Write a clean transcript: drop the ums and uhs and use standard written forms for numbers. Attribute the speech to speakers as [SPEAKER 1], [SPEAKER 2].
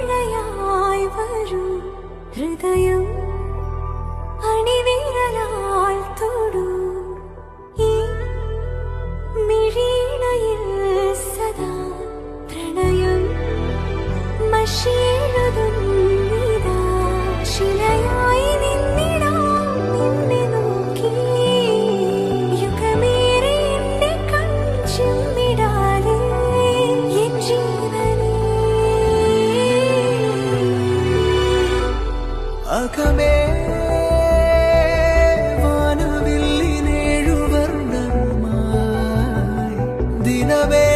[SPEAKER 1] മഴയായി വരും ഹൃദയം അണിവിരലാൽ തൊടൂ ഈ മിഴിയിണയിൽ സദാ പ്രണയം മഷിയെഴുതുന്നിതാ ശിലയായി നിന്നിടാം നിന്നെ നോക്കി യുഗമേറെ എന്റെ കൺചിമ്മിടാതെ എൻ ജീവനേ
[SPEAKER 2] അകമേ വാനവില്ലിനേഴുവർണ്ണമായി ദിനമേ